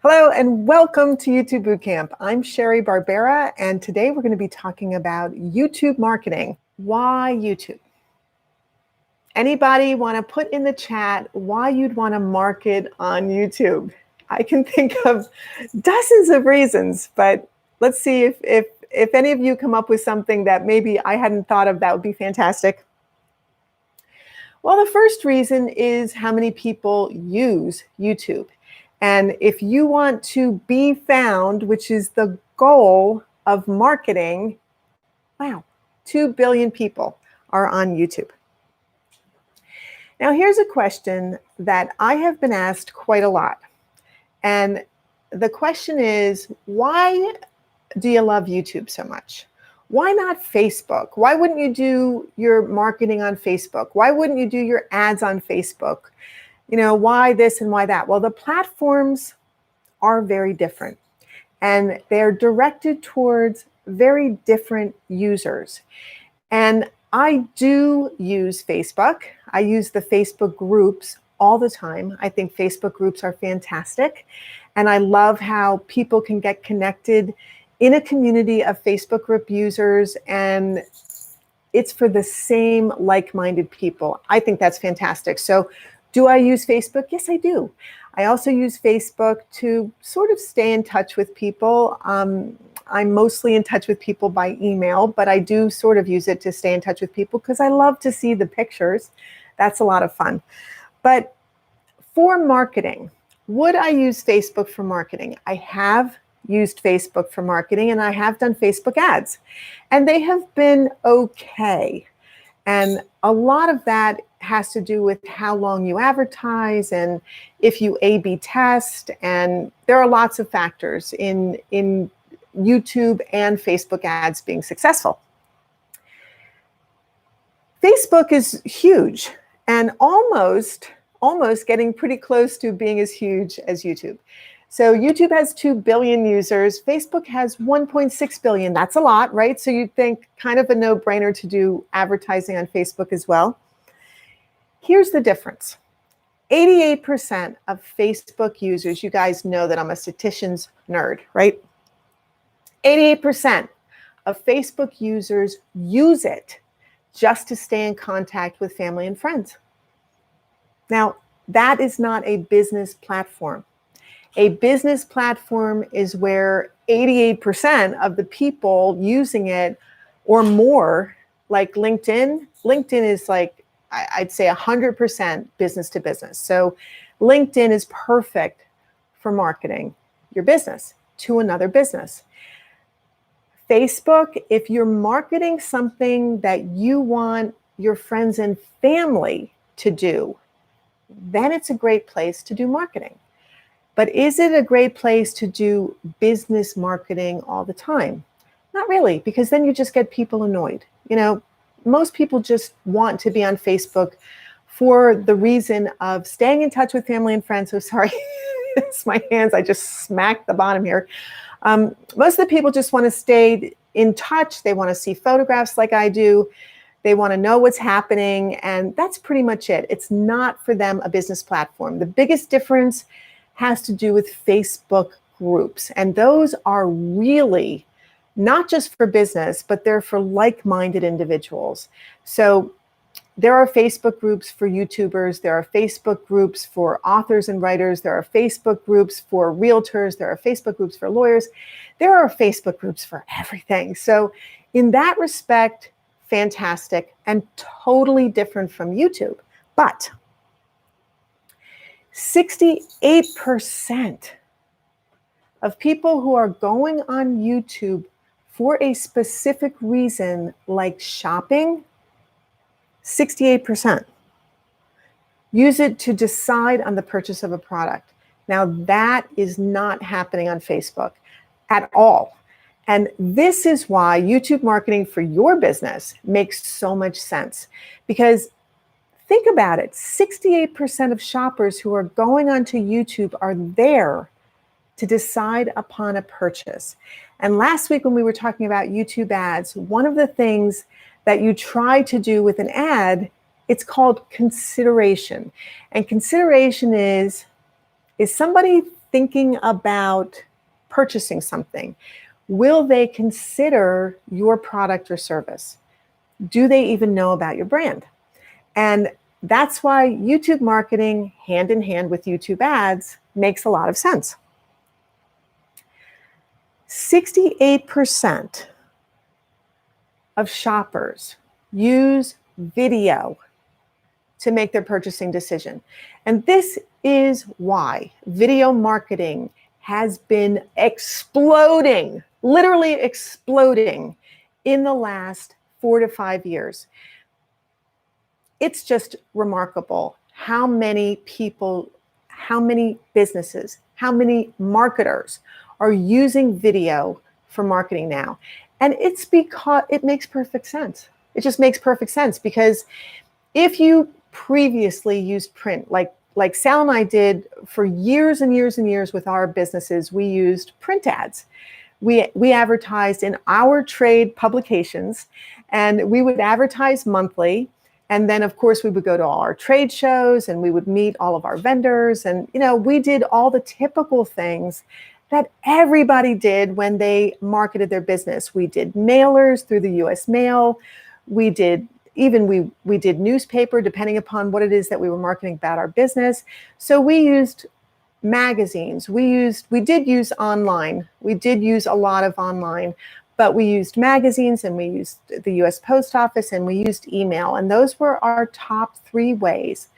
Hello and welcome to YouTube Bootcamp. I'm Sherry Barbera, and today we're going to be talking about YouTube marketing. Why YouTube? Anybody want to put in the chat why you'd want to market on YouTube? I can think of dozens of reasons, but let's see if any of you come up with something that maybe I hadn't thought of. That would be fantastic. Well, the first reason is how many people use YouTube. And if you want to be found, which is the goal of marketing, wow, 2 billion people are on YouTube. Now, here's a question that I have been asked quite a lot. And the question is, why do you love YouTube so much? Why not Facebook? Why wouldn't you do your marketing on Facebook? Why wouldn't you do your ads on Facebook? You know, why this and why that? Well, the platforms are very different, and they're directed towards very different users. And I do use Facebook. I use the Facebook groups all the time. I think Facebook groups are fantastic. And I love how people can get connected in a community of Facebook group users, and it's for the same like-minded people. I think that's fantastic. So do I use Facebook? Yes, I do. I also use Facebook to sort of stay in touch with people. I'm mostly in touch with people by email, but I do sort of use it to stay in touch with people because I love to see the pictures. That's a lot of fun. But for marketing, would I use Facebook for marketing? I have used Facebook for marketing, and I have done Facebook ads, and they have been okay. And a lot of that has to do with how long you advertise and if you A/B test, and there are lots of factors in YouTube and Facebook ads being successful. Facebook is huge and almost getting pretty close to being as huge as YouTube. So YouTube has 2 billion users. Facebook has 1.6 billion. That's a lot, right? So you'd think kind of a no-brainer to do advertising on Facebook as well. Here's the difference. 88% of Facebook users, you guys know that I'm a statistician's nerd, right? 88% of Facebook users use it just to stay in contact with family and friends. Now, that is not a business platform. A business platform is where 88% of the people using it or more, like LinkedIn. LinkedIn is like, I'd say 100% business to business. So LinkedIn is perfect for marketing your business to another business. Facebook, if you're marketing something that you want your friends and family to do, then it's a great place to do marketing. But is it a great place to do business marketing all the time? Not really, because then you just get people annoyed. You know, most people just want to be on Facebook for the reason of staying in touch with family and friends. So sorry, it's my hands. I just smacked the bottom here. Most of the people just want to stay in touch. They want to see photographs like I do. They want to know what's happening. And that's pretty much it. It's not for them a business platform. The biggest difference has to do with Facebook groups. And those are really not just for business, but they're for like-minded individuals. So there are Facebook groups for YouTubers. There are Facebook groups for authors and writers. There are Facebook groups for realtors. There are Facebook groups for lawyers. There are Facebook groups for everything. So in that respect, fantastic and totally different from YouTube. But 68% of people who are going on YouTube for a specific reason, like shopping, 68% use it to decide on the purchase of a product. Now, that is not happening on Facebook at all. And this is why YouTube marketing for your business makes so much sense, because think about it. 68% of shoppers who are going onto YouTube are there to decide upon a purchase. And last week when we were talking about YouTube ads, one of the things that you try to do with an ad, it's called consideration. And consideration is somebody thinking about purchasing something, will they consider your product or service? Do they even know about your brand? And that's why YouTube marketing, hand in hand with YouTube ads, makes a lot of sense. 68% of shoppers use video to make their purchasing decision. And this is why video marketing has been exploding, literally exploding in the last 4 to 5 years. It's just remarkable how many people, how many businesses, how many marketers are using video for marketing now. And it's because it makes perfect sense. It just makes perfect sense, because if you previously used print, like Sal and I did for years and years and years with our businesses, we used print ads. We advertised in our trade publications, and we would advertise monthly. And then, of course, we would go to all our trade shows and we would meet all of our vendors. And, we did all the typical things that everybody did when they marketed their business. We did mailers through the US mail. We did newspaper, depending upon what it is that we were marketing about our business. So we used magazines. We did use online. We did use a lot of online, but we used magazines, and we used the US Post Office, and we used email. And those were our top 3 ways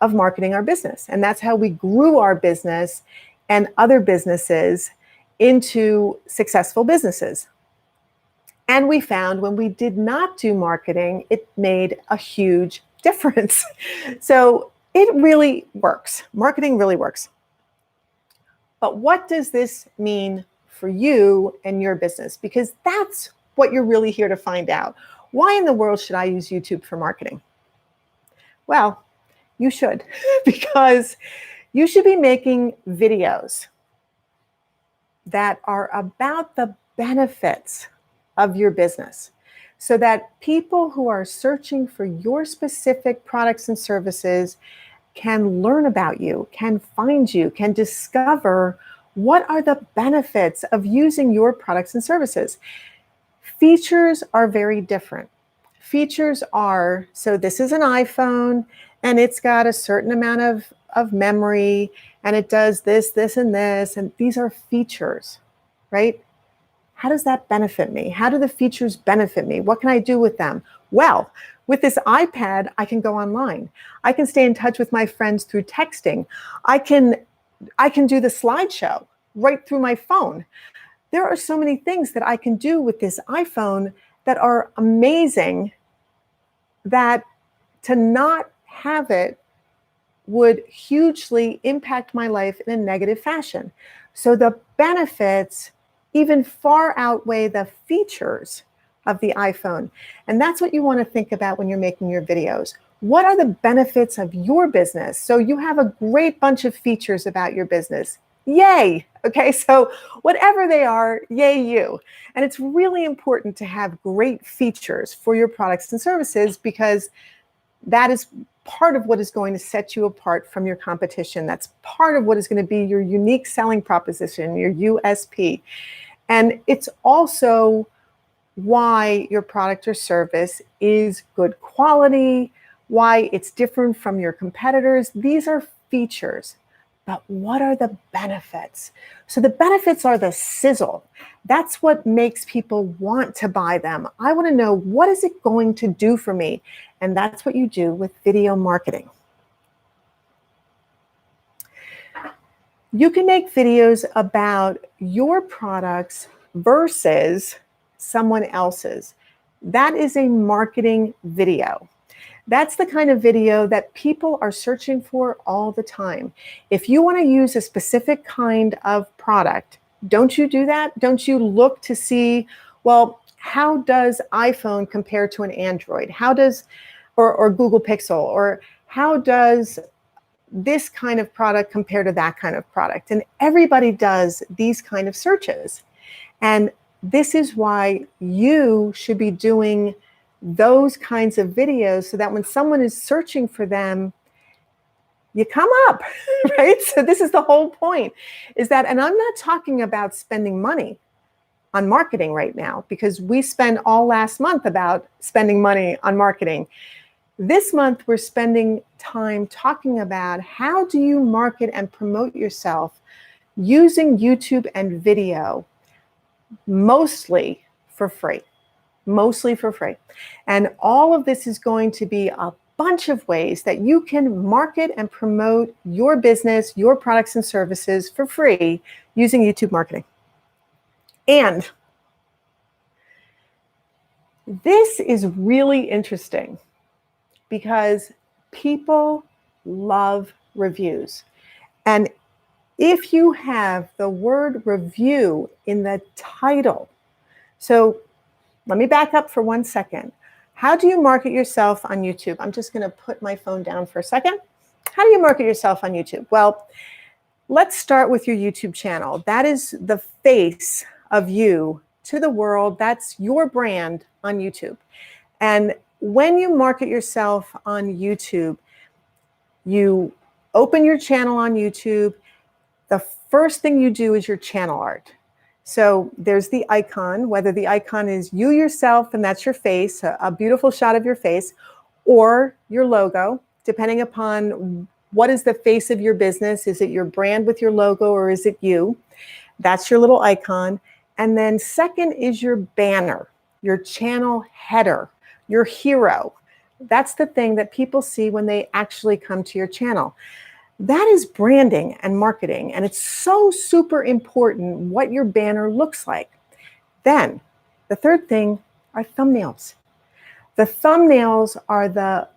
of marketing our business. And that's how we grew our business and other businesses into successful businesses. And we found when we did not do marketing, it made a huge difference. So it really works. Marketing really works. But what does this mean for you and your business? Because that's what you're really here to find out. Why in the world should I use YouTube for marketing? Well, you should, because you should be making videos that are about the benefits of your business, so that people who are searching for your specific products and services can learn about you, can find you, can discover what are the benefits of using your products and services. Features are very different. Features are, so this is an iPhone, and it's got a certain amount of memory, and it does this, this, and this, and these are features, right? How does that benefit me? How do the features benefit me? What can I do with them? Well, with this iPad, I can go online. I can stay in touch with my friends through texting. I can do the slideshow right through my phone. There are so many things that I can do with this iPhone that are amazing, that to not have it would hugely impact my life in a negative fashion. So the benefits even far outweigh the features of the iPhone. And that's what you want to think about when you're making your videos. What are the benefits of your business? So you have a great bunch of features about your business. Yay! Okay, so whatever they are, yay you. And it's really important to have great features for your products and services, because that is part of what is going to set you apart from your competition. That's part of what is going to be your unique selling proposition, your USP. And it's also why your product or service is good quality, why it's different from your competitors. These are features. But what are the benefits? So the benefits are the sizzle. That's what makes people want to buy them. I want to know, what is it going to do for me? And that's what you do with video marketing. You can make videos about your products versus someone else's. That is a marketing video. That's the kind of video that people are searching for all the time. If you want to use a specific kind of product, don't you do that? Don't you look to see, well, how does iPhone compare to an Android? How does, or Google Pixel, or how does this kind of product compare to that kind of product? And everybody does these kind of searches. And this is why you should be doing those kinds of videos, so that when someone is searching for them, you come up, right? So this is the whole point, is that, and I'm not talking about spending money on marketing right now, because we spent all last month about spending money on marketing. This month, we're spending time talking about how do you market and promote yourself using YouTube and video, mostly for free. Mostly for free. And all of this is going to be a bunch of ways that you can market and promote your business, your products and services for free using YouTube marketing. And this is really interesting because people love reviews. And if you have the word review in the title, so let me back up for 1 second. How do you market yourself on YouTube? I'm just going to put my phone down for a second. How do you market yourself on YouTube? Well, let's start with your YouTube channel. That is the face of you to the world. That's your brand on YouTube. And when you market yourself on YouTube, you open your channel on YouTube. The first thing you do is your channel art. So there's the icon, whether the icon is you yourself and that's your face, a beautiful shot of your face, or your logo, depending upon what is the face of your business. Is it your brand with your logo, or is it you? That's your little icon. And then second is your banner, your channel header, your hero. That's the thing that people see when they actually come to your channel. That is branding and marketing, and it's so super important what your banner looks like. Then the third thing are thumbnails. The thumbnails are the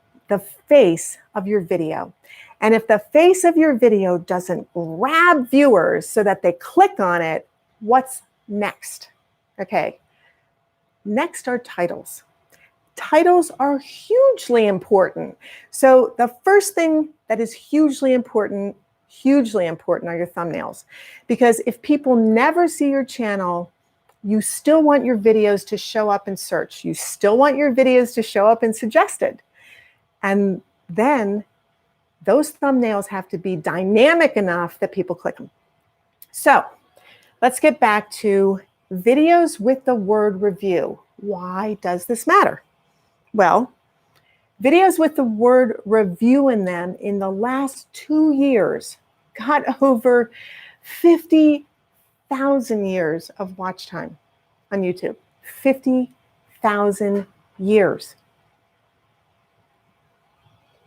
face of your video. And if the face of your video doesn't grab viewers so that they click on it, what's next? Okay, next are titles. Titles are hugely important. So the first thing that is hugely important are your thumbnails. Because if people never see your channel, you still want your videos to show up in search. You still want your videos to show up in suggested. And then those thumbnails have to be dynamic enough that people click them. So let's get back to videos with the word review. Why does this matter? Well, videos with the word review in them in the last 2 years got over 50,000 years of watch time on YouTube. 50,000 years.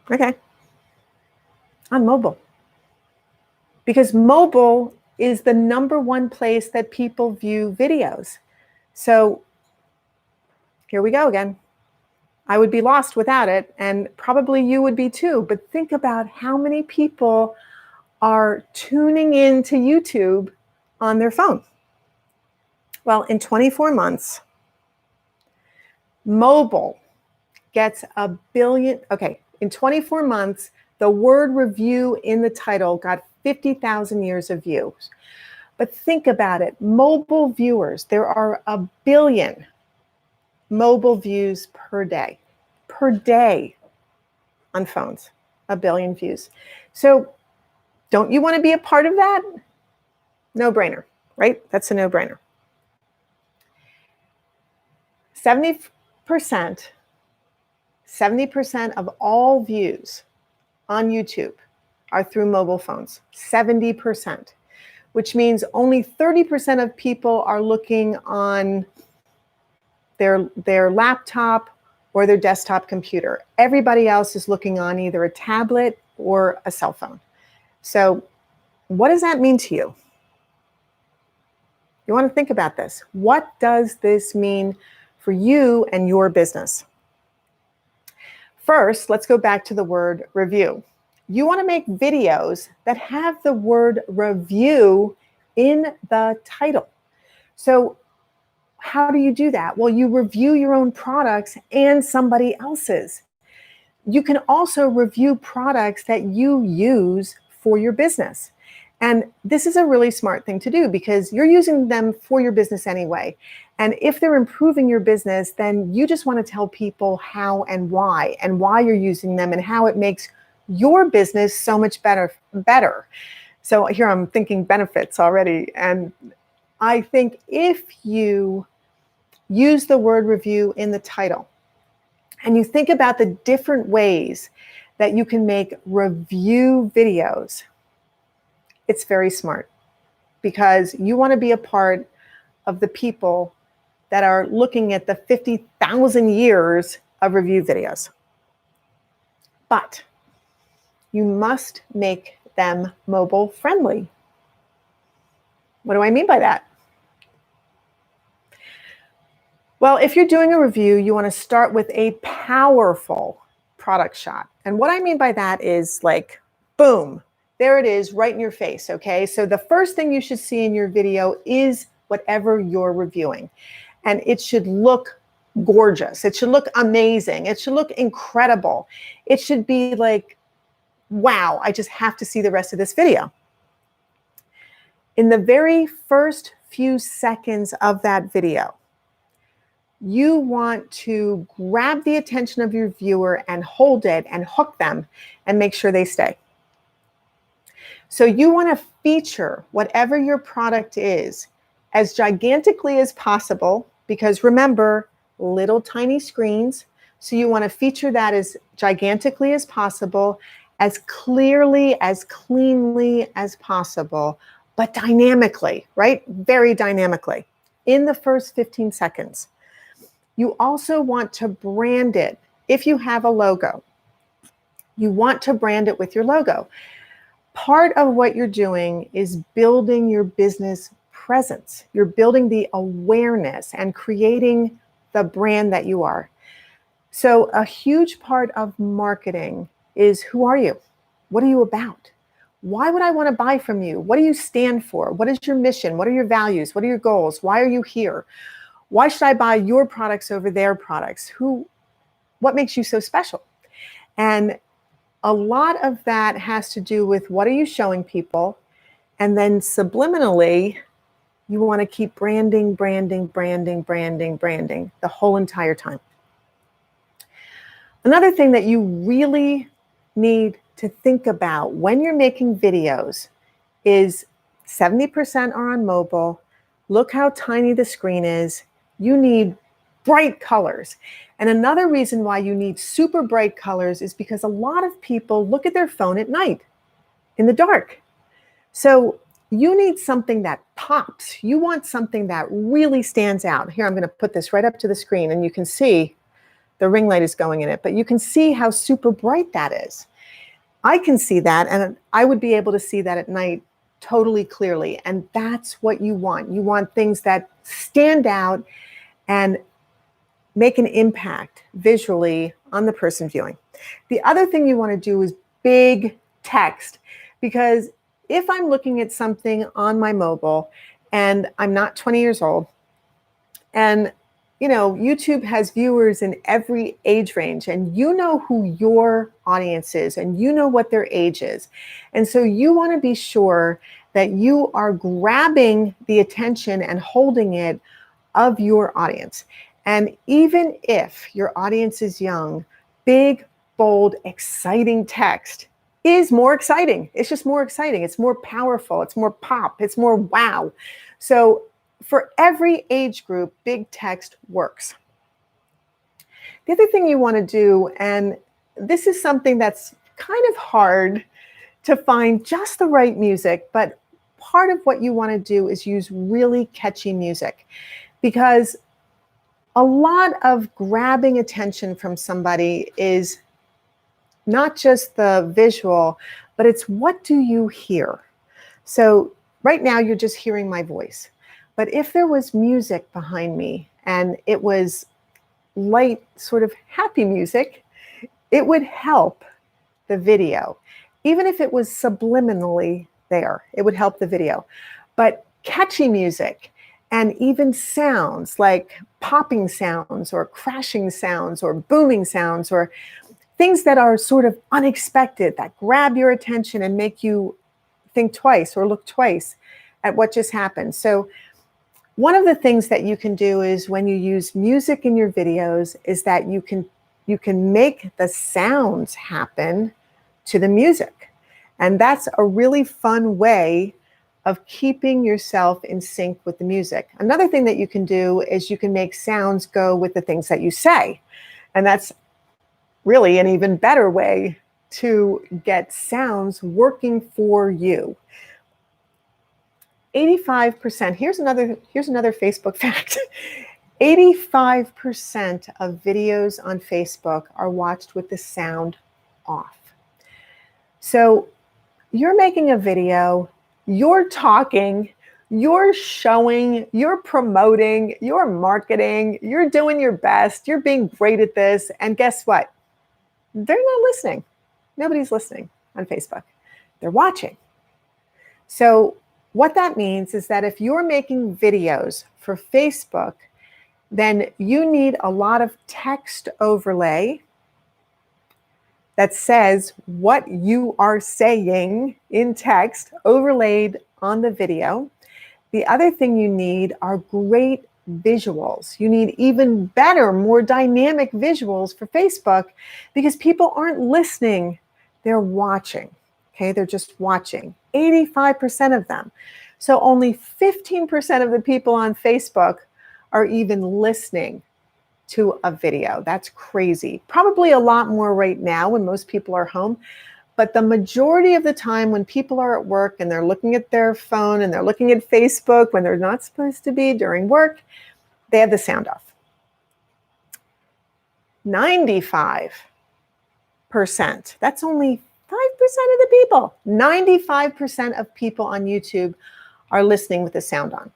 Okay. On mobile. Because mobile is the #1 place that people view videos. So here we go again. I would be lost without it, and probably you would be too. But think about how many people are tuning into YouTube on their phone. Well, in 24 months, mobile gets 1 billion. Okay, in 24 months, the word review in the title got 50,000 years of views. But think about it, mobile viewers, there are 1 billion mobile views per day on phones, 1 billion views. So don't you want to be a part of that? No brainer, right? That's a no brainer. 70% of all views on YouTube are through mobile phones, 70%, which means only 30% of people are looking on their laptop or their desktop computer. Everybody else is looking on either a tablet or a cell phone. So what does that mean to you? You want to think about this. What does this mean for you and your business? First, let's go back to the word review. You want to make videos that have the word review in the title. So how do you do that? Well, you review your own products and somebody else's. You can also review products that you use for your business. And this is a really smart thing to do because you're using them for your business anyway. And if they're improving your business, then you just want to tell people how and why you're using them and how it makes your business so much better. So here I'm thinking benefits already. And I think if you use the word review in the title and you think about the different ways that you can make review videos, it's very smart, because you want to be a part of the people that are looking at the 50,000 years of review videos. But you must make them mobile friendly. What do I mean by that? Well, if you're doing a review, you want to start with a powerful product shot. And what I mean by that is like, boom, there it is right in your face, okay? So the first thing you should see in your video is whatever you're reviewing. And it should look gorgeous. It should look amazing. It should look incredible. It should be like, wow, I just have to see the rest of this video. In the very first few seconds of that video, you want to grab the attention of your viewer and hold it and hook them and make sure they stay. So you want to feature whatever your product is as gigantically as possible, because remember, little tiny screens. So you want to feature that as gigantically as possible, as clearly, as cleanly as possible, but dynamically, right? Very dynamically in the first 15 seconds. You also want to brand it. If you have a logo, you want to brand it with your logo. Part of what you're doing is building your business presence. You're building the awareness and creating the brand that you are. So a huge part of marketing is, who are you? What are you about? Why would I want to buy from you? What do you stand for? What is your mission? What are your values? What are your goals? Why are you here? Why should I buy your products over their products? What makes you so special? And a lot of that has to do with, what are you showing people? And then subliminally, you want to keep branding, branding, branding, branding, branding the whole entire time. Another thing that you really need to think about when you're making videos is 70% are on mobile. Look how tiny the screen is. You need bright colors. And another reason why you need super bright colors is because a lot of people look at their phone at night in the dark. So you need something that pops. You want something that really stands out. Here, I'm going to put this right up to the screen and you can see the ring light is going in it, but you can see how super bright that is. I can see that, and I would be able to see that at night totally clearly. And that's what you want. You want things that stand out and make an impact visually on the person viewing. The other thing you want to do is big text, because if I'm looking at something on my mobile and I'm not 20 years old, and YouTube has viewers in every age range, and you know who your audience is and you know what their age is. And so you want to be sure that you are grabbing the attention and holding it of your audience. And even if your audience is young, big, bold, exciting text is more exciting. It's just more exciting. It's more powerful. It's more pop. It's more wow. So for every age group, big text works. The other thing you want to do, and this is something that's kind of hard to find just the right music, but part of what you want to do is use really catchy music, because a lot of grabbing attention from somebody is not just the visual, but it's, what do you hear? So right now you're just hearing my voice. But if there was music behind me and it was light, sort of happy music, it would help the video. Even if it was subliminally there, it would help the video. But catchy music and even sounds like popping sounds or crashing sounds or booming sounds, or things that are sort of unexpected, that grab your attention and make you think twice or look twice at what just happened. So one of the things that you can do is, when you use music in your videos, is that you can make the sounds happen to the music. And that's a really fun way of keeping yourself in sync with the music. Another thing that you can do is you can make sounds go with the things that you say. And that's really an even better way to get sounds working for you. 85%, here's another Facebook fact. 85% of videos on Facebook are watched with the sound off. So you're making a video, you're talking, you're showing, you're promoting, you're marketing, you're doing your best, you're being great at this, and guess what? They're not listening. Nobody's listening on Facebook. They're watching. So what that means is that if you're making videos for Facebook, then you need a lot of text overlay that says what you are saying in text overlaid on the video. The other thing you need are great visuals. You need even better, more dynamic visuals for Facebook because people aren't listening, they're watching. Okay, they're just watching. 85% of them. So only 15% of the people on Facebook are even listening to a video. That's crazy. Probably a lot more right now when most people are home. But the majority of the time when people are at work and they're looking at their phone and they're looking at Facebook when they're not supposed to be during work, they have the sound off. 95%. That's only 5% of the people. 95% of people on YouTube are listening with the sound on.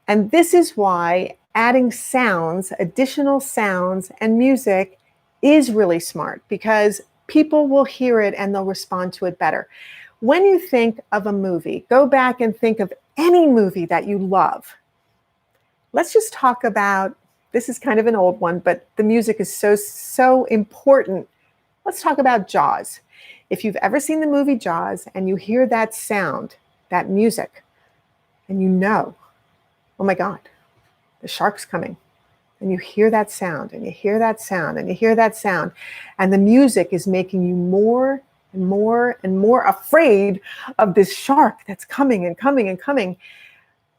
And this is why adding sounds, additional sounds and music is really smart because people will hear it and they'll respond to it better. When you think of a movie, go back and think of any movie that you love. Let's just talk about, this is kind of an old one, but the music is so important. Let's talk about Jaws. If you've ever seen the movie Jaws and you hear that sound, that music, and you know, oh my God, the shark's coming. And you hear that sound, and you hear that sound, and you hear that sound, and the music is making you more and more and more afraid of this shark that's coming and coming and coming.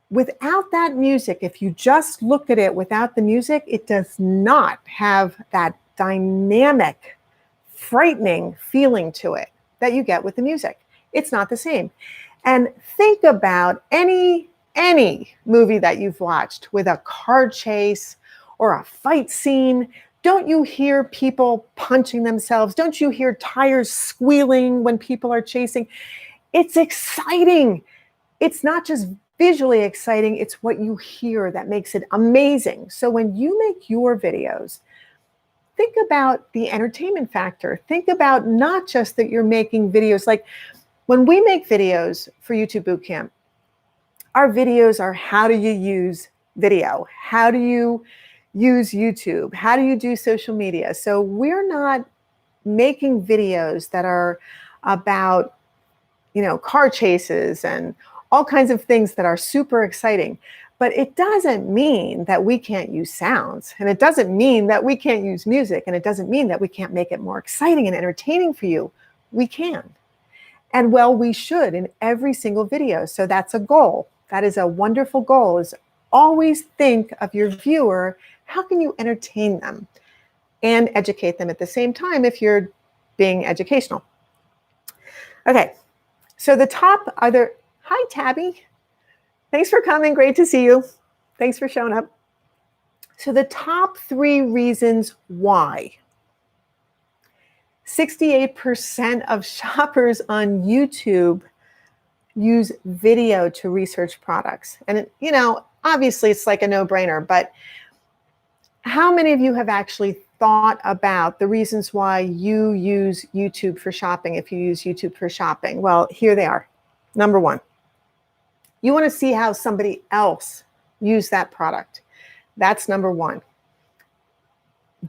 Without that music, if you just look at it without the music, it does not have that dynamic, frightening feeling to it that you get with the music. It's not the same. And think about any movie that you've watched with a car chase or a fight scene. Don't you hear people punching themselves? Don't you hear tires squealing when people are chasing? It's exciting. It's not just visually exciting, it's what you hear that makes it amazing. So when you make your videos, think about the entertainment factor. Think about not just that you're making videos. Like when we make videos for YouTube Bootcamp, our videos are how do you use video? How do you use YouTube? How do you do social media? So we're not making videos that are about, car chases and all kinds of things that are super exciting. But it doesn't mean that we can't use sounds, and it doesn't mean that we can't use music, and it doesn't mean that we can't make it more exciting and entertaining for you. We can. And well, we should in every single video. So that's a goal. That is a wonderful goal, is always think of your viewer. How can you entertain them and educate them at the same time if you're being educational? Okay, so the top are there. Hi, Tabby. Thanks for coming. Great to see you. Thanks for showing up. So the top 3 reasons why. 68% of shoppers on YouTube use video to research products. And, obviously it's like a no-brainer, but how many of you have actually thought about the reasons why you use YouTube for shopping if you use YouTube for shopping? Well, here they are. Number 1, you want to see how somebody else used that product. That's number 1.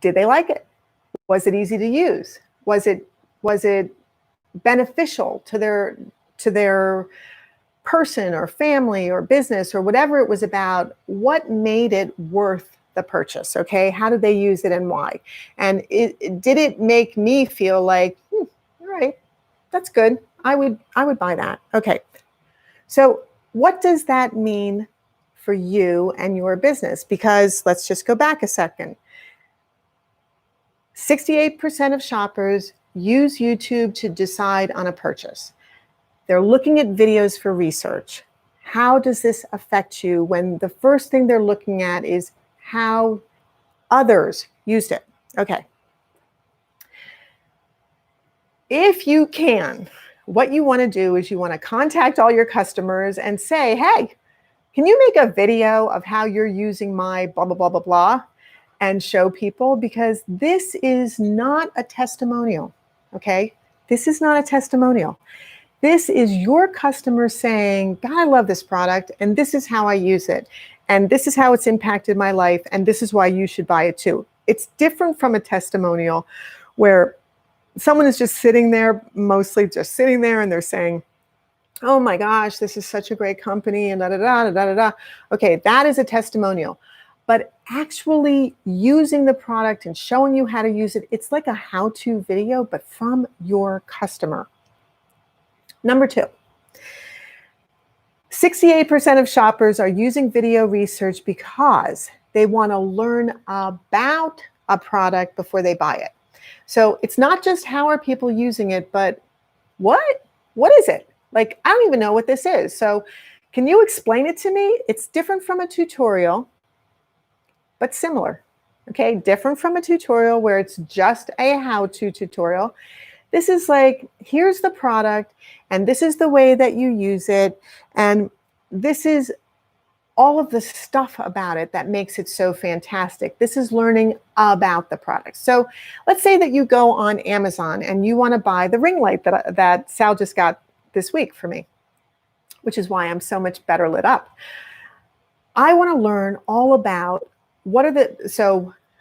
Did they like it? Was it easy to use? Was it beneficial to their person or family or business or whatever it was about? What made it worth the purchase? Okay, how did they use it and why? And did it make me feel like, all right, that's good. I would buy that. Okay. So what does that mean for you and your business? Because let's just go back a second. 68% of shoppers use YouTube to decide on a purchase. They're looking at videos for research. How does this affect you when the first thing they're looking at is how others used it? Okay. If you can, what you want to do is you want to contact all your customers and say, hey, can you make a video of how you're using my blah, blah, blah, blah, blah, and show people? Because this is not a testimonial, okay? This is not a testimonial. This is your customer saying, God, I love this product, and this is how I use it, and this is how it's impacted my life, and this is why you should buy it too. It's different from a testimonial where someone is just sitting there, mostly just sitting there, and they're saying, oh my gosh, this is such a great company, and da da da da da da. Okay, that is a testimonial. But actually using the product and showing you how to use it, it's like a how-to video, but from your customer. Number 2, 68% of shoppers are using video research because they want to learn about a product before they buy it. So it's not just how are people using it, but what is it? Like, I don't even know what this is. So can you explain it to me? It's different from a tutorial, but similar. Okay, different from a tutorial where it's just a how-to tutorial. This is like, here's the product, and this is the way that you use it, and this is all of the stuff about it that makes it so fantastic. This is learning about the product. So let's say that you go on Amazon and you want to buy the ring light that Sal just got this week for me, which is why I'm so much better lit up. I want to learn all about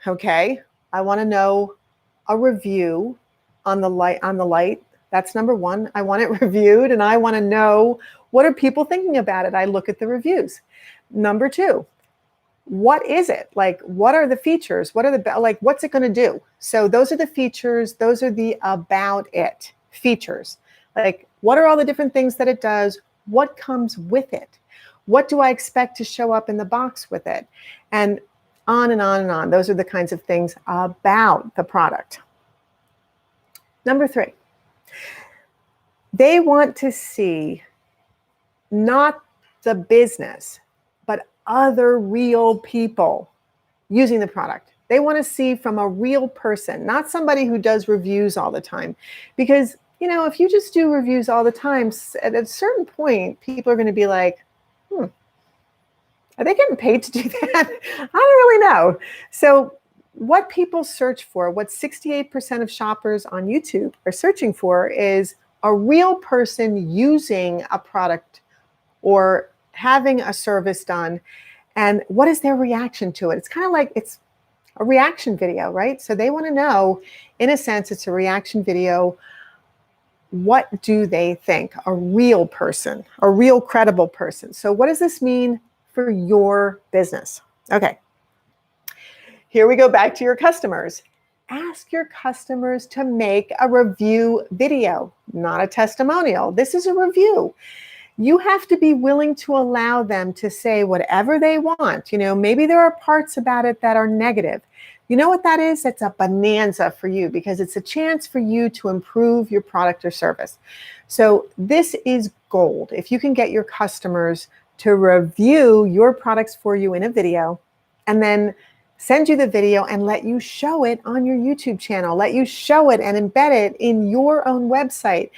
okay, I want to know a review on the light. That's number 1. I want it reviewed, and I want to know, what are people thinking about it? I look at the reviews. Number 2, what is it? Like, what are the features? What are what's it going to do? So those are the features. Those are the about it features. Like, what are all the different things that it does? What comes with it? What do I expect to show up in the box with it? And on and on and on. Those are the kinds of things about the product. Number 3, they want to see not the business, but other real people using the product. They want to see from a real person, not somebody who does reviews all the time. Because, if you just do reviews all the time, at a certain point, people are going to be like, are they getting paid to do that? I don't really know. So what people search for, what 68% of shoppers on YouTube are searching for, is a real person using a product or having a service done, and what is their reaction to it? It's kind of like it's a reaction video, right? So they want to know, in a sense, it's a reaction video. What do they think? A real person, a real credible person. So what does this mean for your business? Okay. Here we go back to your customers. Ask your customers to make a review video, not a testimonial. This is a review. You have to be willing to allow them to say whatever they want. Maybe there are parts about it that are negative. You know what that is? It's a bonanza for you, because it's a chance for you to improve your product or service. So this is gold. If you can get your customers to review your products for you in a video, and then send you the video and let you show it on your YouTube channel, let you show it and embed it in your own website,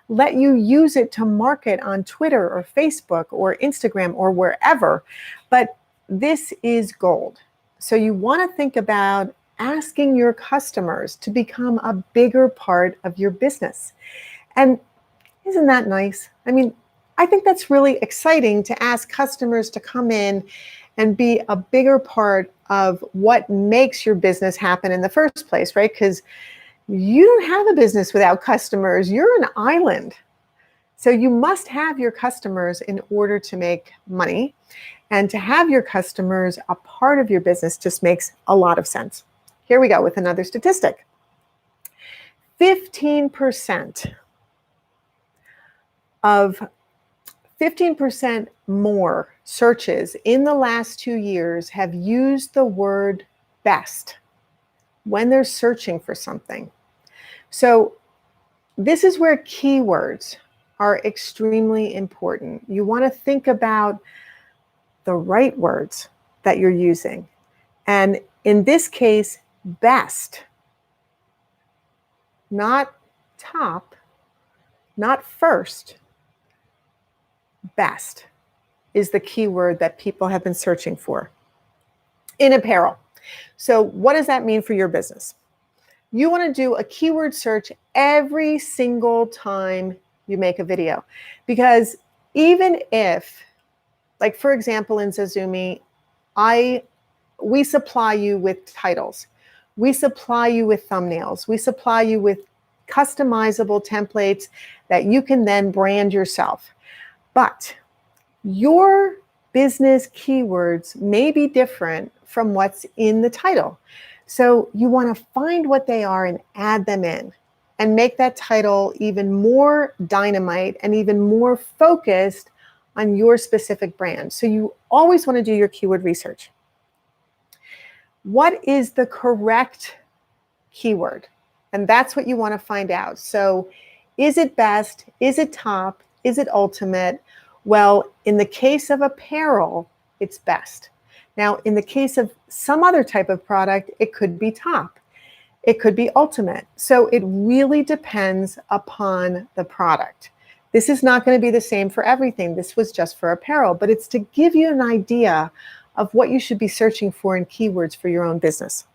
let you use it to market on Twitter or Facebook or Instagram or wherever. But this is gold. So you want to think about asking your customers to become a bigger part of your business. And isn't that nice? I mean, I think that's really exciting to ask customers to come in and be a bigger part of what makes your business happen in the first place, right? Because you don't have a business without customers. You're an island. So you must have your customers in order to make money. And to have your customers a part of your business just makes a lot of sense. Here we go with another statistic. 15% of 15% more searches in the last 2 years have used the word best when they're searching for something. So this is where keywords are extremely important. You want to think about the right words that you're using. And in this case, best, not top, not first, best is the keyword that people have been searching for in apparel. So what does that mean for your business? You want to do a keyword search every single time you make a video, because even if, like for example, in Zazumi, we supply you with titles, we supply you with thumbnails, we supply you with customizable templates that you can then brand yourself. But your business keywords may be different from what's in the title. So you want to find what they are and add them in and make that title even more dynamite and even more focused on your specific brand. So you always want to do your keyword research. What is the correct keyword? And that's what you want to find out. So is it best? Is it top? Is it ultimate? Well, in the case of apparel, it's best. Now, in the case of some other type of product, it could be top. It could be ultimate. So it really depends upon the product. This is not going to be the same for everything. This was just for apparel, but it's to give you an idea of what you should be searching for in keywords for your own business.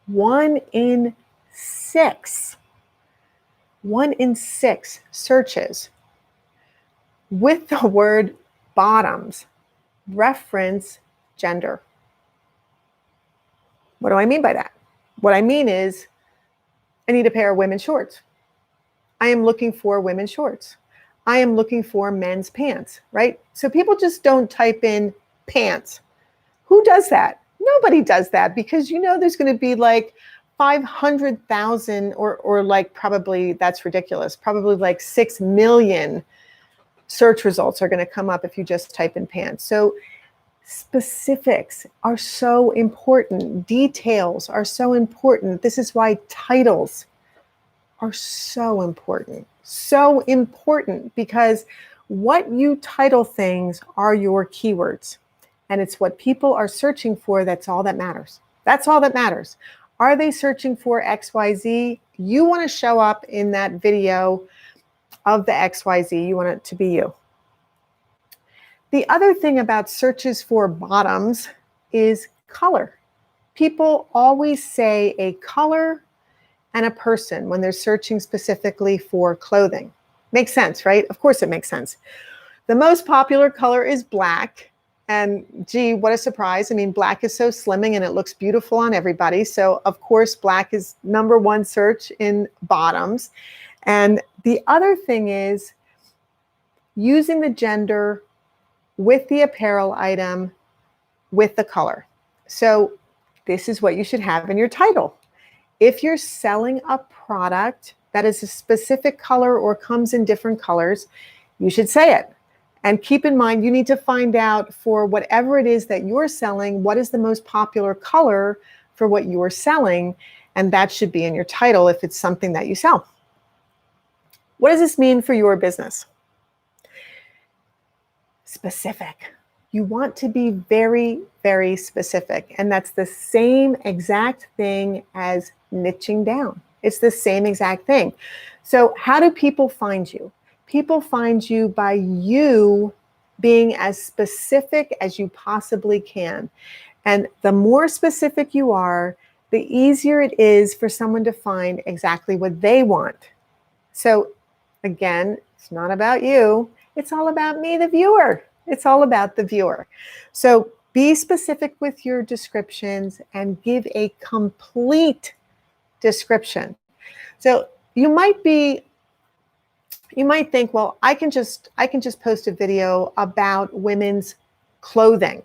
1 in 6 searches with the word bottoms reference gender. What do I mean by that? What I mean is, I need a pair of women's shorts. I am looking for women's shorts. I am looking for men's pants, right? So people just don't type in pants. Who does that? Nobody does that, because you know there's going to be like 500,000 or like, probably that's ridiculous, probably like 6 million search results are going to come up if you just type in pants. So specifics are so important. Details are so important. This is why titles are so important. So important, because what you title things are your keywords. And it's what people are searching for. That's all that matters. That's all that matters. Are they searching for XYZ? You want to show up in that video of the XYZ. You want it to be you. The other thing about searches for bottoms is color. People always say a color and a person when they're searching specifically for clothing. Makes sense, right? Of course it makes sense. The most popular color is black. And gee, what a surprise. I mean, black is so slimming and it looks beautiful on everybody. So of course, black is #1 search in bottoms. And the other thing is using the gender with the apparel item with the color. So this is what you should have in your title. If you're selling a product that is a specific color or comes in different colors, you should say it. And keep in mind, you need to find out for whatever it is that you're selling, what is the most popular color for what you are selling, and that should be in your title if it's something that you sell. What does this mean for your business? Specific. You want to be very, very specific. And that's the same exact thing as niching down. It's the same exact thing. So how do people find you? People find you by you being as specific as you possibly can. And the more specific you are, the easier it is for someone to find exactly what they want. So again, it's not about you. It's all about me, the viewer. It's all about the viewer. So be specific with your descriptions and give a complete description. So you might think, well, I can just post a video about women's clothing.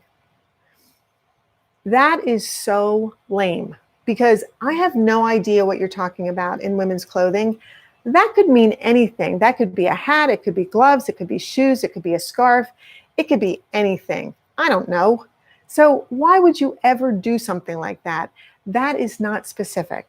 That is so lame, because I have no idea what you're talking about in women's clothing. That could mean anything. That could be a hat, it could be gloves, it could be shoes, it could be a scarf, it could be anything. I don't know. So why would you ever do something like that? That is not specific.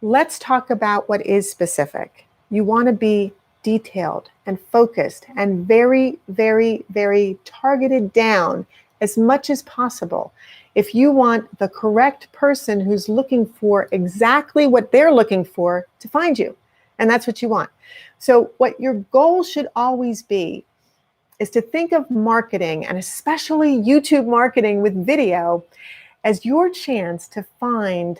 Let's talk about what is specific. You want to be detailed and focused and very, very, very targeted down as much as possible. If you want the correct person who's looking for exactly what they're looking for to find you, and that's what you want. So what your goal should always be is to think of marketing, and especially YouTube marketing with video, as your chance to find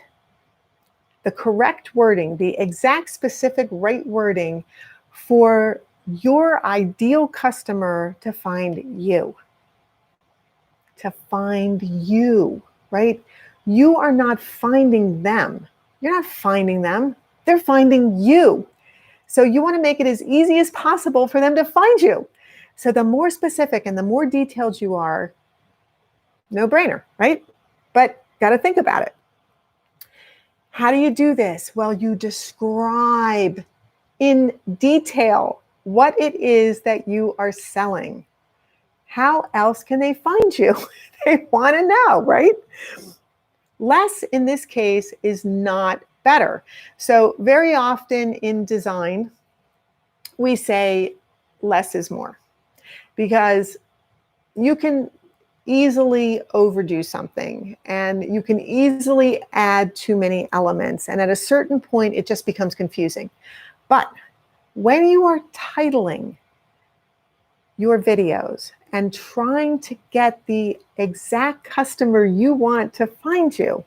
the correct wording, the exact specific right wording for your ideal customer to find you. To find you, right? You are not finding them. You're not finding them. They're finding you. So you want to make it as easy as possible for them to find you. So the more specific and the more detailed you are, no brainer, right? But got to think about it. How do you do this? Well, you describe in detail what it is that you are selling. How else can they find you? They want to know, right? Less in this case is not better. So very often in design, we say less is more, because you can easily overdo something and you can easily add too many elements. And at a certain point, it just becomes confusing. But when you are titling your videos and trying to get the exact customer you want to find you,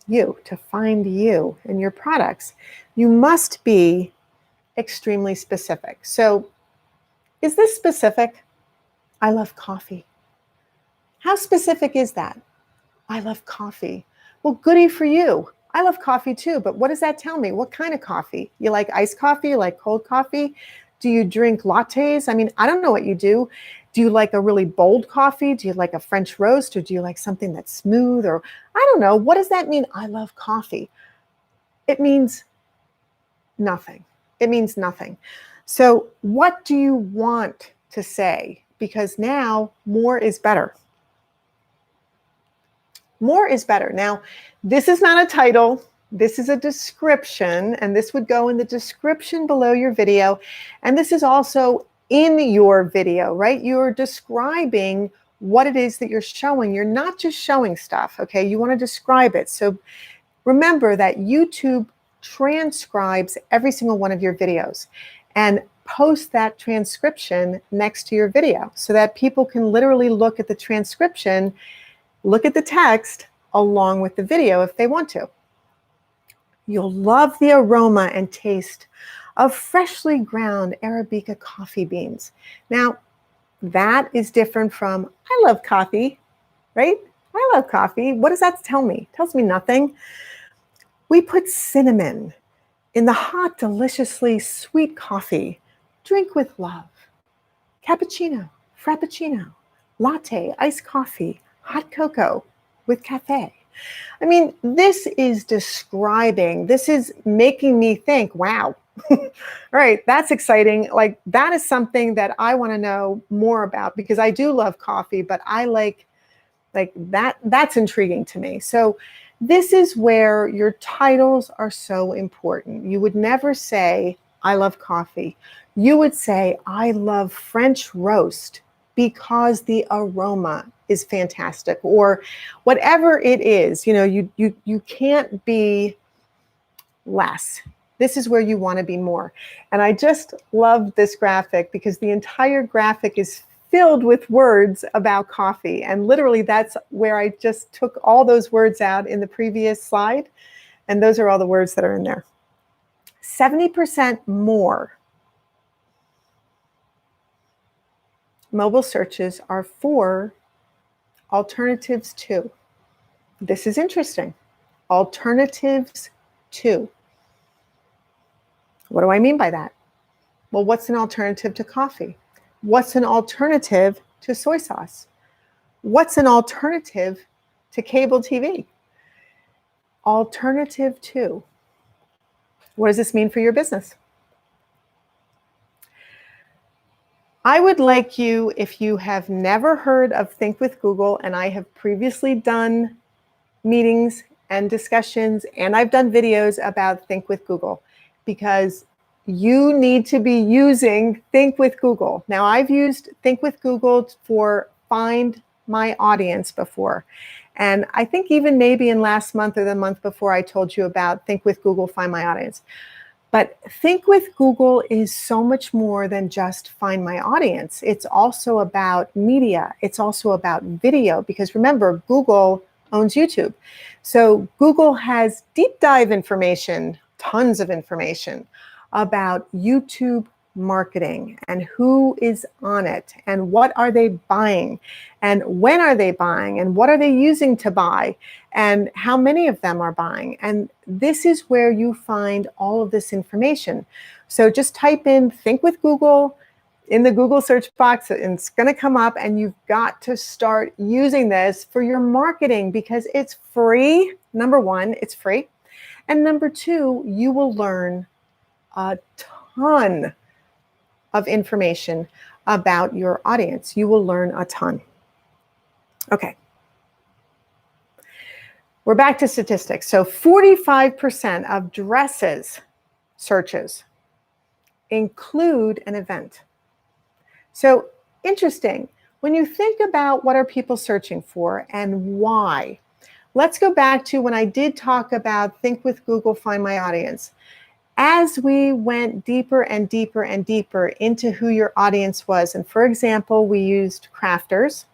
to find you and your products, you must be extremely specific. So is this specific? I love coffee. How specific is that? I love coffee. Well, goody for you. I love coffee too, but what does that tell me? What kind of coffee? You like iced coffee? You like cold coffee? Do you drink lattes? I mean, I don't know what you do. Do you like a really bold coffee? Do you like a French roast, or do you like something that's smooth? Or I don't know. What does that mean? I love coffee. It means nothing. It means nothing. So what do you want to say? Because now more is better. More is better. Now, this is not a title. This is a description, and this would go in the description below your video. And this is also in your video, right? You're describing what it is that you're showing. You're not just showing stuff, okay? You want to describe it. So remember that YouTube transcribes every single one of your videos and post that transcription next to your video so that people can literally look at the transcription, look at the text along with the video if they want to. You'll love the aroma and taste of freshly ground Arabica coffee beans. Now, that is different from, I love coffee, right? I love coffee. What does that tell me? It tells me nothing. We put cinnamon in the hot, deliciously sweet coffee. Drink with love. Cappuccino, frappuccino, latte, iced coffee, hot cocoa with cafe. I mean, this is describing, this is making me think, wow, all right, that's exciting. Like, that is something that I want to know more about, because I do love coffee, but I like that, that's intriguing to me. So this is where your titles are so important. You would never say, I love coffee. You would say, I love French roast because the aroma is fantastic, or whatever it is. You know, you can't be less. This is where you want to be more. And I just love this graphic because the entire graphic is filled with words about coffee. And literally that's where I just took all those words out in the previous slide. And those are all the words that are in there. 70% more mobile searches are for alternatives to. This is interesting. Alternatives to. What do I mean by that? Well, what's an alternative to coffee? What's an alternative to soy sauce? What's an alternative to cable TV? Alternative to. What does this mean for your business? I would like you, if you have never heard of Think with Google, and I have previously done meetings and discussions, and I've done videos about Think with Google, because you need to be using Think with Google. Now, I've used Think with Google for Find My Audience before. And I think even maybe in last month or the month before, I told you about Think with Google, Find My Audience. But Think with Google is so much more than just Find My Audience. It's also about media. It's also about video, because remember, Google owns YouTube. So Google has deep dive information, tons of information about YouTube marketing and who is on it and what are they buying and when are they buying and what are they using to buy and how many of them are buying. And this is where you find all of this information. So just type in Think with Google in the Google search box, and it's going to come up, and you've got to start using this for your marketing because it's free. Number one, it's free. And number two, you will learn a ton of information about your audience. You will learn a ton. Okay. We're back to statistics. So 45% of dresses searches include an event. So interesting. When you think about what are people searching for and why, let's go back to when I did talk about Think with Google, Find My Audience. As we went deeper and deeper and deeper into who your audience was, and for example, we used crafters.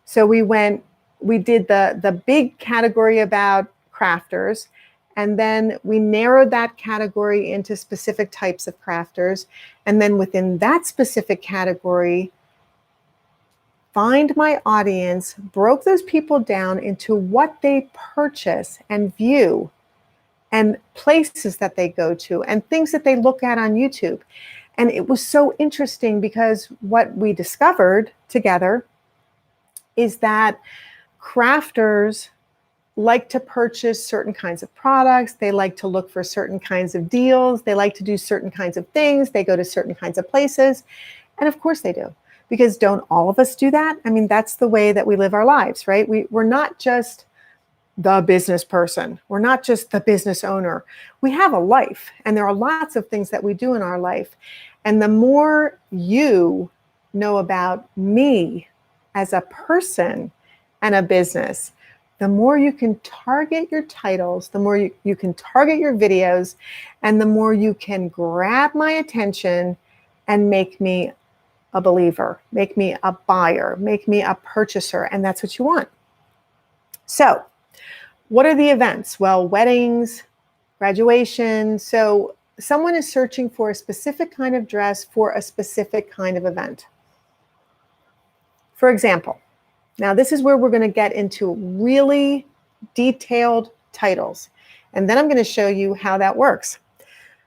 So we did the big category about crafters, and then we narrowed that category into specific types of crafters. And then within that specific category, Find My Audience broke those people down into what they purchase and view and places that they go to and things that they look at on YouTube. And it was so interesting because what we discovered together is that crafters like to purchase certain kinds of products. They like to look for certain kinds of deals. They like to do certain kinds of things. They go to certain kinds of places. And of course they do, because don't all of us do that? I mean, that's the way that we live our lives, right? We're not just the business person. We're not just the business owner. We have a life, and there are lots of things that we do in our life. And the more you know about me as a person and a business, the more you can target your titles, the more you can target your videos, and the more you can grab my attention and make me a believer, make me a buyer, make me a purchaser. And that's what you want. So what are the events? Well, weddings, graduation. So someone is searching for a specific kind of dress for a specific kind of event. For example, now this is where we're going to get into really detailed titles. And then I'm going to show you how that works.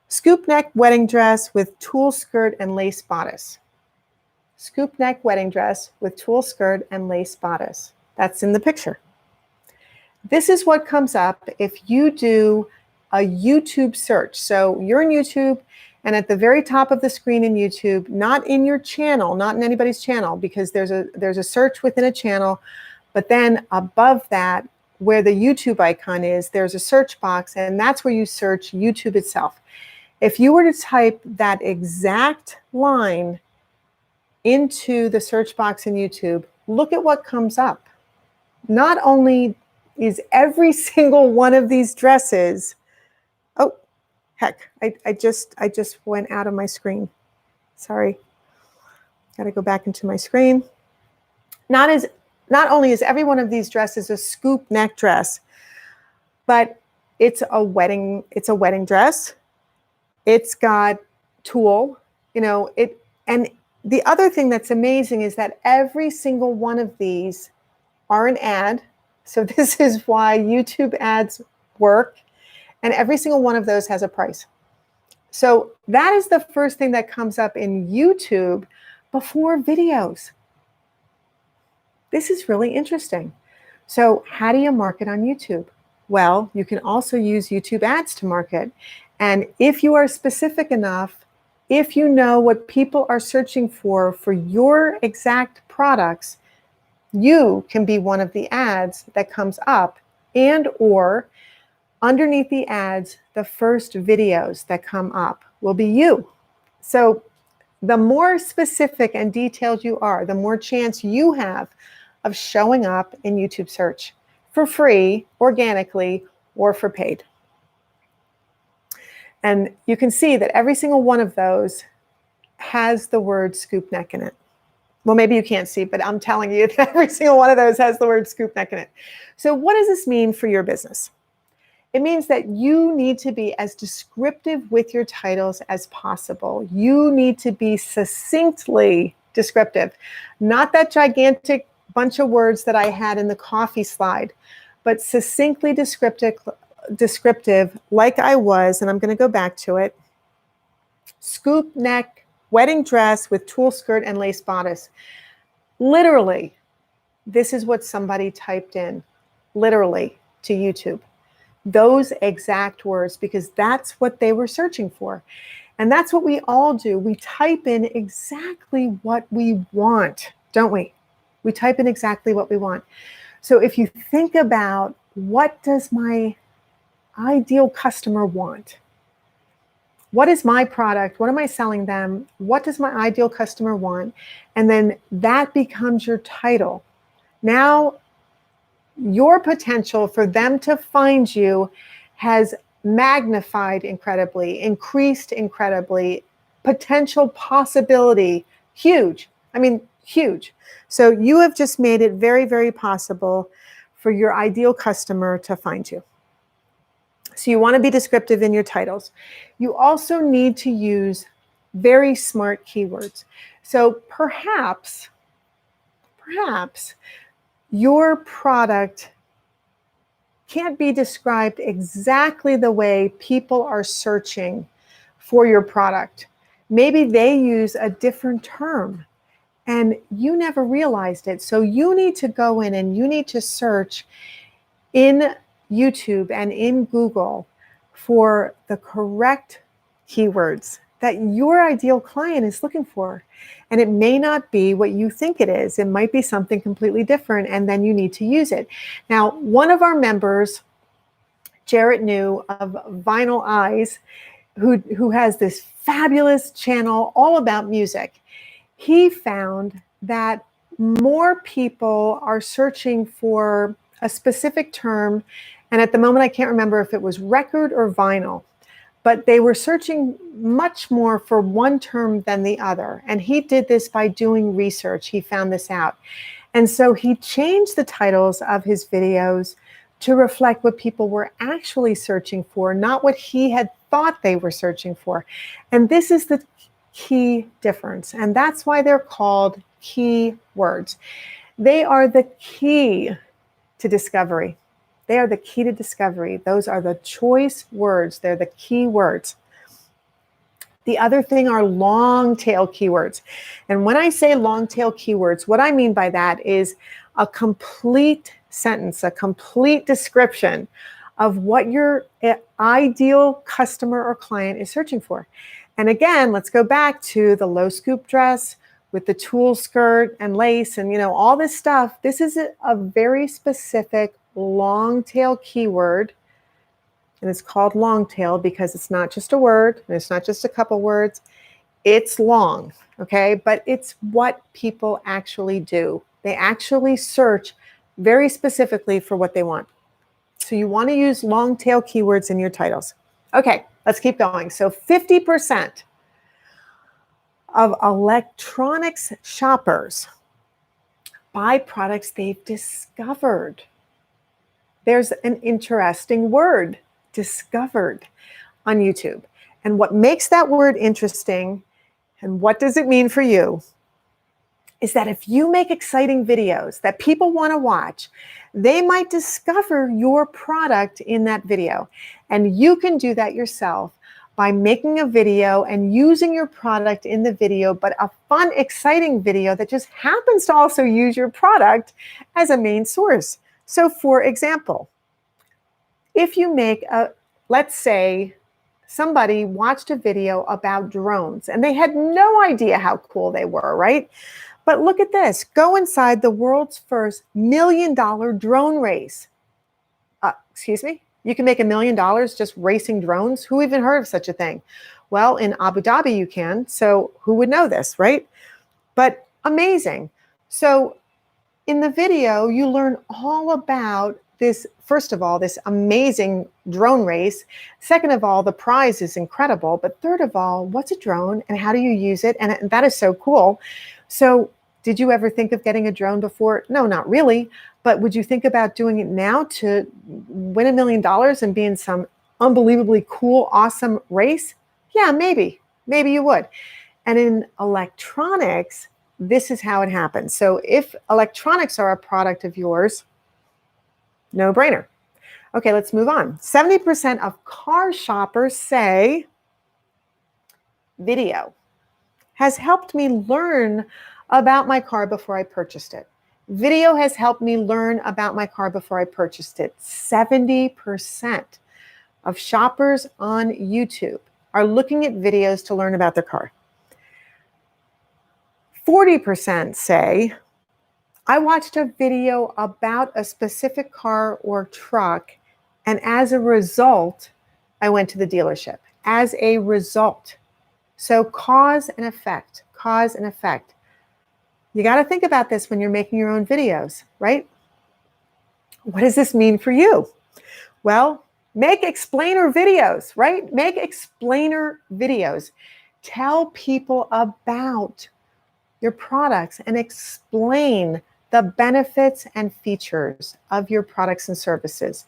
Scoop neck wedding dress with tulle skirt and lace bodice. Scoop neck wedding dress with tulle skirt and lace bodice. That's in the picture. This is what comes up if you do a YouTube search. So you're in YouTube, and at the very top of the screen in YouTube, not in your channel, not in anybody's channel, because there's a search within a channel, but then above that, where the YouTube icon is, there's a search box, and that's where you search YouTube itself. If you were to type that exact line into the search box in YouTube, look at what comes up. Not only is every single one of these dresses, oh, heck, I just went out of my screen. Sorry, got to go back into my screen. Not only is every one of these dresses a scoop neck dress, but it's a wedding dress. It's got tulle, and the other thing that's amazing is that every single one of these are an ad. So this is why YouTube ads work. And every single one of those has a price. So that is the first thing that comes up in YouTube before videos. This is really interesting. So how do you market on YouTube? Well, you can also use YouTube ads to market. And if you are specific enough, if you know what people are searching for your exact products, you can be one of the ads that comes up, and or underneath the ads, the first videos that come up will be you. So the more specific and detailed you are, the more chance you have of showing up in YouTube search for free, organically, or for paid. And you can see that every single one of those has the word scoop neck in it. Well, maybe you can't see, but I'm telling you that every single one of those has the word scoop neck in it. So what does this mean for your business? It means that you need to be as descriptive with your titles as possible. You need to be succinctly descriptive, not that gigantic bunch of words that I had in the coffee slide, but succinctly descriptive like I was, and I'm going to go back to it. Scoop neck, wedding dress with tulle skirt and lace bodice. Literally, this is what somebody typed in, literally, to YouTube. Those exact words, because that's what they were searching for. And that's what we all do. We type in exactly what we want, don't we? We type in exactly what we want. So if you think about, what does my ideal customer want? What is my product? What am I selling them? What does my ideal customer want? And then that becomes your title. Now, your potential for them to find you has magnified incredibly, increased incredibly, potential possibility, huge. I mean, huge. So you have just made it very, very possible for your ideal customer to find you. So you want to be descriptive in your titles. You also need to use very smart keywords. So perhaps your product can't be described exactly the way people are searching for your product. Maybe they use a different term and you never realized it. So you need to go in and you need to search in YouTube and in Google for the correct keywords that your ideal client is looking for. And it may not be what you think it is. It might be something completely different, and then you need to use it. Now, one of our members, Jarrett New of Vinyl Eyes, who has this fabulous channel all about music, he found that more people are searching for a specific term. And at the moment, I can't remember if it was record or vinyl, but they were searching much more for one term than the other. And he did this by doing research. He found this out. And so he changed the titles of his videos to reflect what people were actually searching for, not what he had thought they were searching for. And this is the key difference. And that's why they're called keywords. They are the key to discovery. They are the key to discovery. Those are the choice words. They're the key words. The other thing are long tail keywords. And when I say long tail keywords, what I mean by that is a complete sentence, a complete description of what your ideal customer or client is searching for. And again, let's go back to the low scoop dress with the tulle skirt and lace and, all this stuff. This is a very specific long tail keyword. And it's called long tail because it's not just a word and it's not just a couple words. It's long, okay? But it's what people actually do. They actually search very specifically for what they want. So you want to use long tail keywords in your titles. Okay, let's keep going. So 50% of electronics shoppers buy products they've discovered. There's an interesting word, discovered, on YouTube. And what makes that word interesting, and what does it mean for you, is that if you make exciting videos that people want to watch, they might discover your product in that video. And you can do that yourself by making a video and using your product in the video, but a fun, exciting video that just happens to also use your product as a main source. So for example, if you make let's say somebody watched a video about drones and they had no idea how cool they were, right? But look at this. Go inside the world's first $1 million drone race. Excuse me? You can make $1 million just racing drones? Who even heard of such a thing? Well, in Abu Dhabi you can, so who would know this, right? But amazing. So in the video, you learn all about this, first of all, this amazing drone race. Second of all, the prize is incredible. But third of all, what's a drone and how do you use it? And that is so cool. So did you ever think of getting a drone before? No, not really. But would you think about doing it now to win $1 million and be in some unbelievably cool, awesome race? Yeah, maybe. Maybe you would. And in electronics, this is how it happens. So if electronics are a product of yours, no brainer. Okay, let's move on. 70% of car shoppers say video has helped me learn about my car before I purchased it. Video has helped me learn about my car before I purchased it. 70% of shoppers on YouTube are looking at videos to learn about their car. 40% say, I watched a video about a specific car or truck, and as a result, I went to the dealership. As a result. So cause and effect, cause and effect. You got to think about this when you're making your own videos, right? What does this mean for you? Well, make explainer videos, right? Make explainer videos. Tell people about your products and explain the benefits and features of your products and services.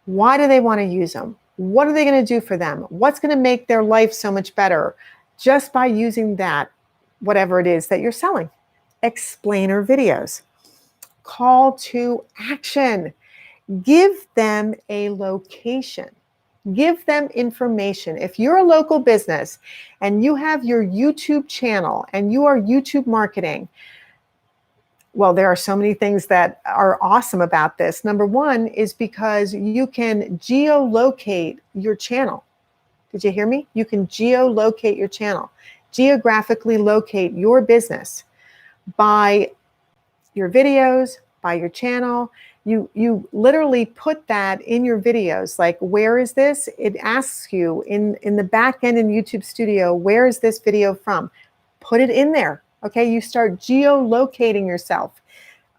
Why do they want to use them? What are they going to do for them? What's going to make their life so much better just by using that, whatever it is that you're selling? Explainer videos. Call to action. Give them a location. Give them information. If you're a local business and you have your YouTube channel and you are YouTube marketing, well, there are so many things that are awesome about this. Number one is because you can geolocate your channel. Did you hear me? You can geolocate your channel, geographically locate your business by your videos, by your channel. You literally put that in your videos. Like, where is this? It asks you in the back end in YouTube Studio, where is this video from? Put it in there. Okay, you start geolocating yourself.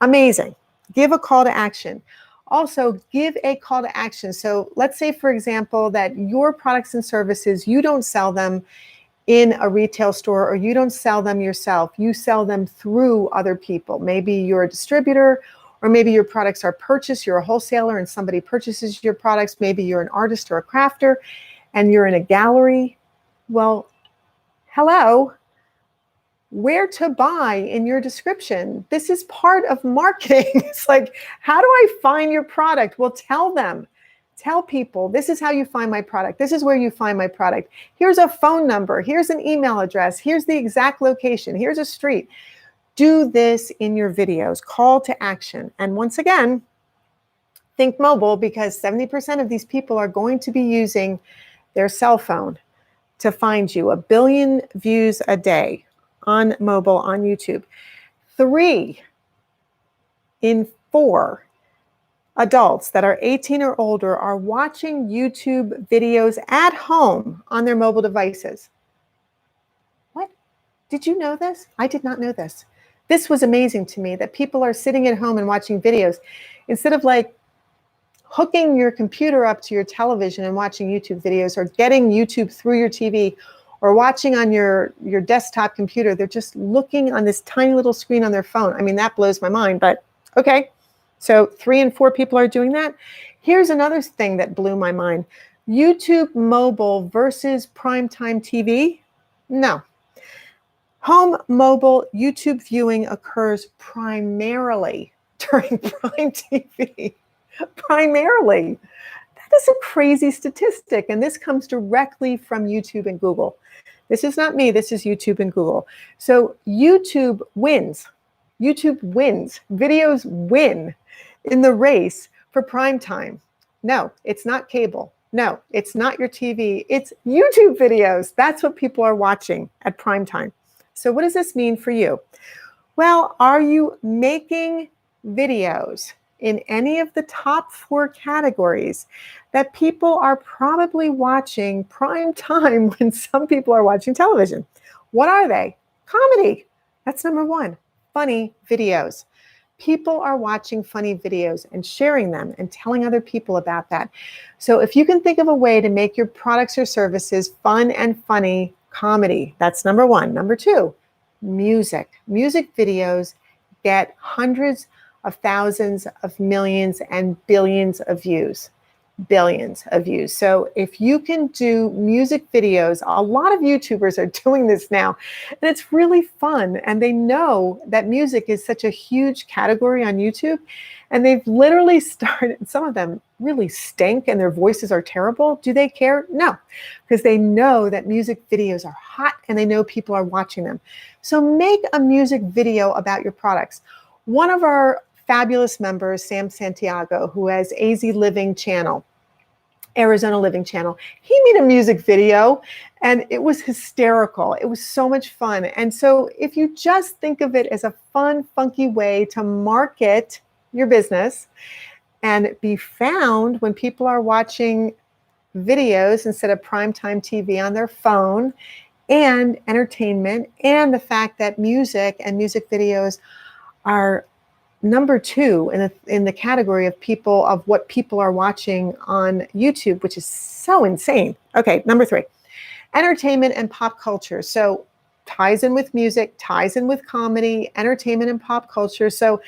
Amazing. Give a call to action. Also, give a call to action. So let's say, for example, that your products and services, you don't sell them in a retail store or you don't sell them yourself. You sell them through other people. Maybe you're a distributor, or maybe your products are purchased. You're a wholesaler and somebody purchases your products. Maybe you're an artist or a crafter and you're in a gallery. Well, hello. Where to buy in your description. This is part of marketing. It's like, how do I find your product? Well, tell them. Tell people, this is how you find my product. This is where you find my product. Here's a phone number. Here's an email address. Here's the exact location. Here's a street. Do this in your videos. Call to action. And once again, think mobile, because 70% of these people are going to be using their cell phone to find you. 1 billion views a day on mobile, on YouTube. 3 in 4 adults that are 18 or older are watching YouTube videos at home on their mobile devices. What? Did you know this? I did not know this. This was amazing to me, that people are sitting at home and watching videos instead of like hooking your computer up to your television and watching YouTube videos, or getting YouTube through your TV, or watching on your desktop computer. They're just looking on this tiny little screen on their phone. I mean, that blows my mind, but okay. So 3 in 4 people are doing that. Here's another thing that blew my mind. YouTube mobile versus primetime TV? No. Home mobile YouTube viewing occurs primarily during prime TV. Primarily. That is a crazy statistic, and this comes directly from YouTube and Google. This is not me, this is YouTube and Google. So YouTube wins. YouTube wins. Videos win in the race for prime time. No, it's not cable. No, it's not your TV. It's YouTube videos. That's what people are watching at prime time. So what does this mean for you? Well, are you making videos in any of the top 4 categories that people are probably watching prime time when some people are watching television? What are they? Comedy. That's number 1. Funny videos. People are watching funny videos and sharing them and telling other people about that. So if you can think of a way to make your products or services fun and funny, comedy, that's number 1. Number 2, music. Music videos get hundreds of thousands of millions and billions of views. Billions of views. So if you can do music videos, a lot of YouTubers are doing this now, and it's really fun. And they know that music is such a huge category on YouTube. And they've literally started, some of them really stink and their voices are terrible. Do they care? No, because they know that music videos are hot and they know people are watching them. So make a music video about your products. One of our fabulous members, Sam Santiago, who has AZ Living channel, Arizona Living channel, he made a music video and it was hysterical. It was so much fun. And so if you just think of it as a fun, funky way to market your business and be found when people are watching videos instead of primetime TV on their phone, and entertainment, and the fact that music and music videos are number 2 in the category of what people are watching on YouTube, which is so insane. Okay, number 3, entertainment and pop culture. So ties in with music, ties in with comedy, entertainment and pop culture. So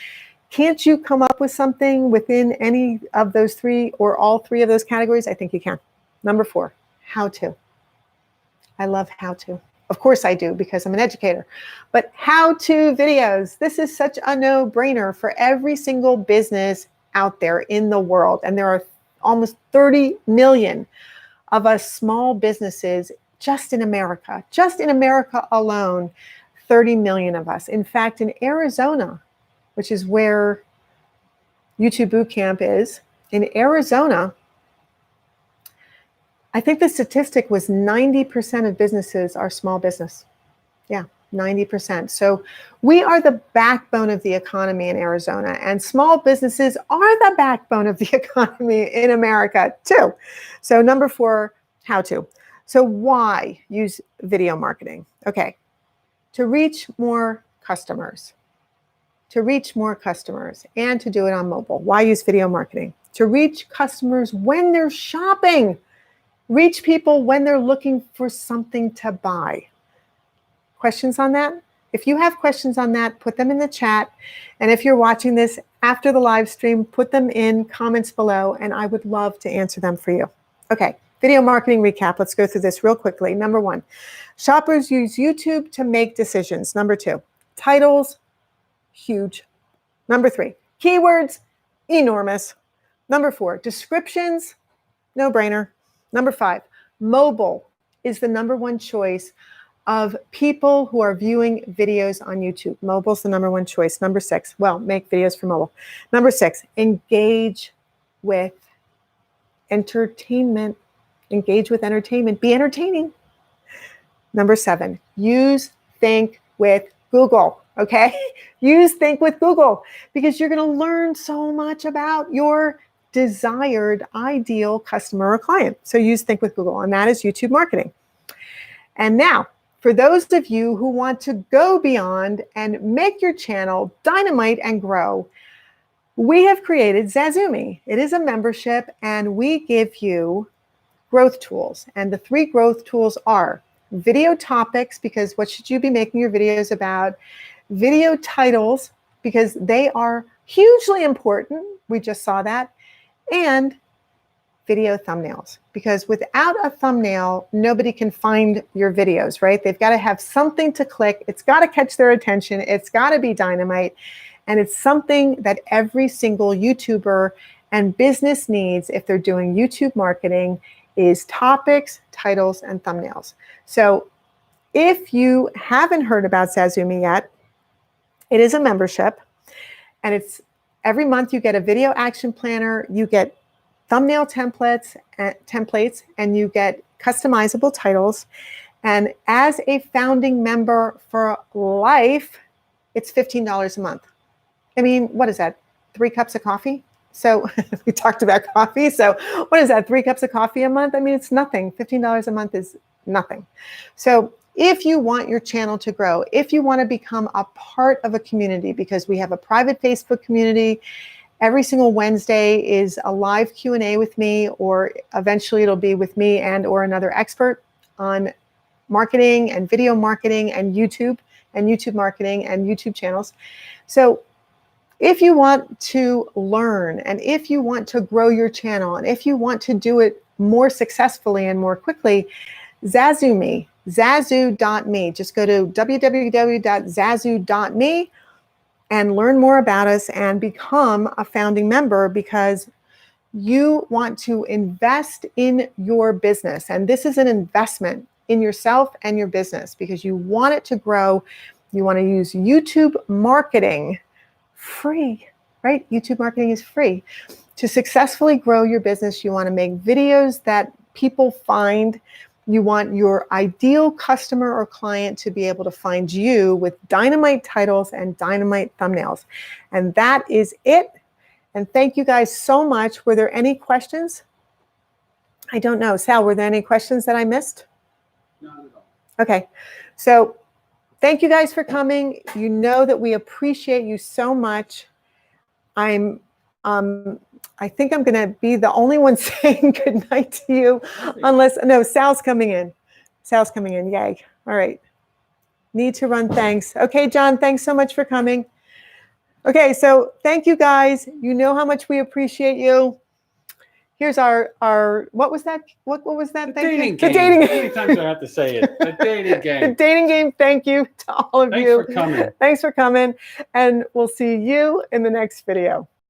can't you come up with something within any of those 3 or all 3 of those categories? I think you can. Number 4, how to. I love how to. Of course I do, because I'm an educator. But how-to videos, this is such a no-brainer for every single business out there in the world. And there are almost 30 million of us small businesses just in America. Just in America alone, 30 million of us. In fact, in Arizona, which is where YouTube Bootcamp is, in Arizona, I think the statistic was 90% of businesses are small business. Yeah, 90%. So we are the backbone of the economy in Arizona, and small businesses are the backbone of the economy in America too. So number 4, how to. So why use video marketing? Okay, to reach more customers. To reach more customers and to do it on mobile. Why use video marketing? To reach customers when they're shopping. Reach people when they're looking for something to buy. Questions on that? If you have questions on that, put them in the chat. And if you're watching this after the live stream, put them in comments below, and I would love to answer them for you. Okay, video marketing recap. Let's go through this real quickly. Number 1, shoppers use YouTube to make decisions. Number 2, titles, huge. Number 3, keywords, enormous. Number 4, descriptions, no brainer. Number 5, mobile is the number 1 choice of people who are viewing videos on YouTube. Mobile is the number 1 choice. Number 6, well, make videos for mobile. Number 6, engage with entertainment. Engage with entertainment. Be entertaining. Number 7, use Think with Google. Okay? Use Think with Google, because you're going to learn so much about your desired ideal customer or client. So use Think with Google, and that is YouTube marketing. And now, for those of you who want to go beyond and make your channel dynamite and grow, we have created Zazumi. It is a membership, and we give you growth tools. And the 3 growth tools are video topics, because what should you be making your videos about? Video titles, because they are hugely important. We just saw that. And video thumbnails, because without a thumbnail, nobody can find your videos, right? They've got to have something to click. It's got to catch their attention. It's got to be dynamite. And it's something that every single YouTuber and business needs if they're doing YouTube marketing is topics, titles, and thumbnails. So if you haven't heard about Zazumi yet, it is a membership, and it's every month you get a video action planner, you get thumbnail templates, and you get customizable titles. And as a founding member for life, it's $15 a month. I mean, what is that? 3 cups of coffee? So we talked about coffee. So what is that? 3 cups of coffee a month? I mean, it's nothing. $15 a month is nothing. So if you want your channel to grow, if you want to become a part of a community, because we have a private Facebook community, every single Wednesday is a live Q&A with me, or eventually it'll be with me and or another expert on marketing and video marketing and YouTube marketing and YouTube channels. So if you want to learn, and if you want to grow your channel, and if you want to do it more successfully and more quickly, zazu.me. Just go to www.zazu.me and learn more about us and become a founding member, because you want to invest in your business. And this is an investment in yourself and your business, because you want it to grow. You want to use YouTube marketing free, right? YouTube marketing is free. To successfully grow your business, you want to make videos that people find. You want your ideal customer or client to be able to find you with dynamite titles and dynamite thumbnails. And that is it. And thank you guys so much. Were there any questions? I don't know. Sal, were there any questions that I missed? Not at all. Okay. So thank you guys for coming. You know that we appreciate you so much. I think I'm going to be the only one saying good night to you, unless, no, Sal's coming in. Sal's coming in. Yay. All right. Need to run. Thanks. Okay, John, thanks so much for coming. Okay, so thank you guys. You know how much we appreciate you. Here's our what was that? What was that? The dating game. The dating game. How many times do I have to say it? The dating game. The dating game. Thank you to all of you. Thanks for coming. Thanks for coming. And we'll see you in the next video.